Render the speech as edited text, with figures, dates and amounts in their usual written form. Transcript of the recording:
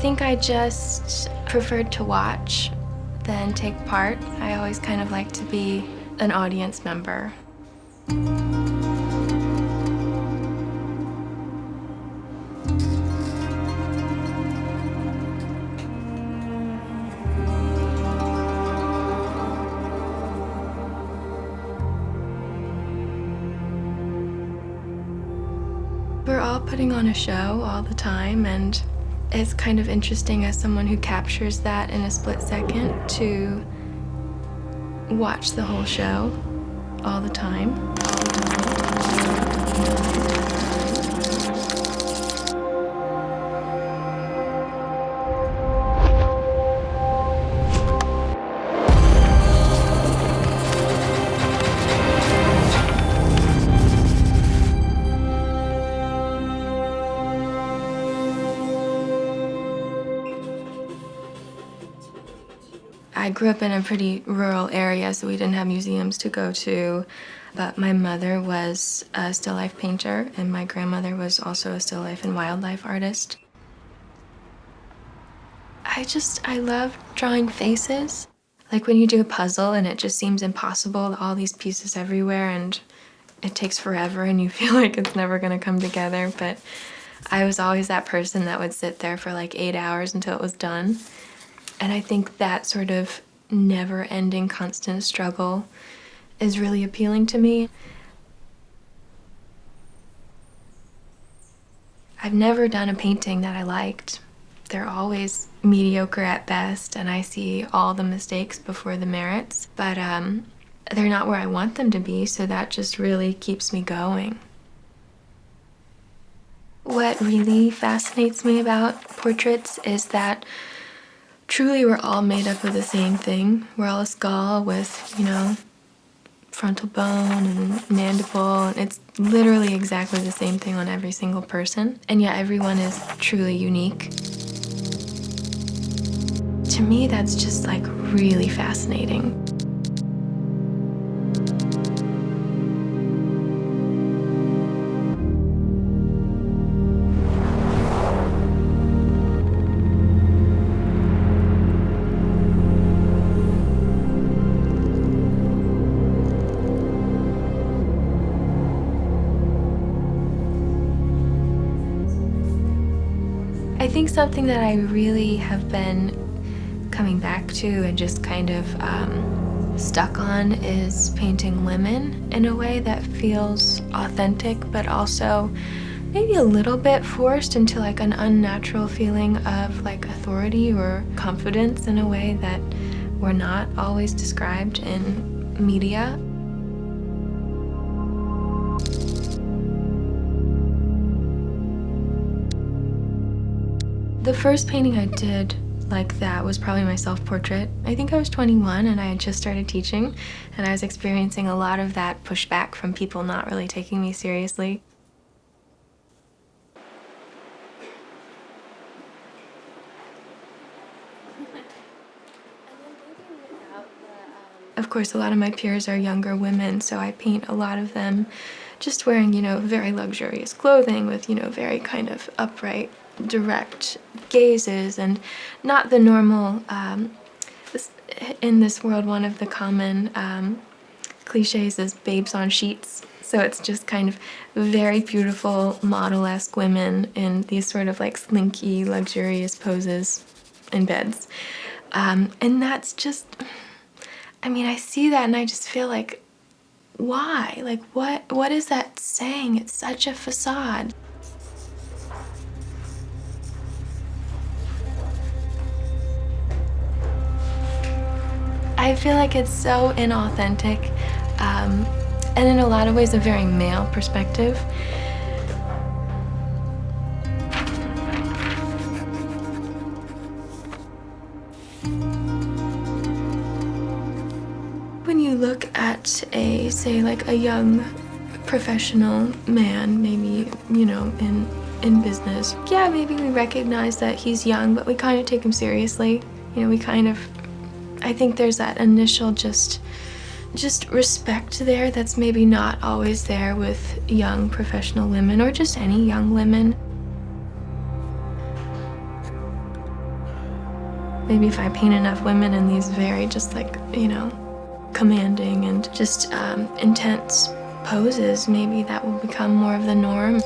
think I just preferred to watch than take part. I always kind of like to be an audience member. We're all putting on a show all the time, and it's kind of interesting as someone who captures that in a split second to watch the whole show all the time. I grew up in a pretty rural area, so we didn't have museums to go to, but my mother was a still life painter, and my grandmother was also a still life and wildlife artist. I love drawing faces. Like when you do a puzzle and it just seems impossible, all these pieces everywhere, and it takes forever and you feel like it's never gonna come together, but I was always that person that would sit there for like 8 hours until it was done. And I think that sort of never-ending constant struggle is really appealing to me. I've never done a painting that I liked. They're always mediocre at best, and I see all the mistakes before the merits, but they're not where I want them to be, so that just really keeps me going. What really fascinates me about portraits is that truly we're all made up of the same thing. We're all a skull with, frontal bone and mandible, and it's literally exactly the same thing on every single person, and yet everyone is truly unique. To me, that's just like really fascinating. I think something that I really have been coming back to and just kind of stuck on is painting women in a way that feels authentic, but also maybe a little bit forced into like an unnatural feeling of like authority or confidence in a way that we're not always described in media. The first painting I did like that was probably my self-portrait. I think I was 21 and I had just started teaching, and I was experiencing a lot of that pushback from people not really taking me seriously. Of course, a lot of my peers are younger women, so I paint a lot of them just wearing, very luxurious clothing with, very kind of upright, direct gazes, and not the normal, in this world, one of the common cliches is babes on sheets. So it's just kind of very beautiful, model-esque women in these sort of like slinky, luxurious poses in beds. And that's just, I see that and I just feel like, why? Like, what is that saying? It's such a facade. I feel like it's so inauthentic, and in a lot of ways a very male perspective. When you look at say like a young professional man, maybe, in business, yeah, maybe we recognize that he's young, but we kind of take him seriously. I think there's that initial just respect there that's maybe not always there with young professional women or just any young women. Maybe if I paint enough women in these very just like, commanding and just intense poses, maybe that will become more of the norm.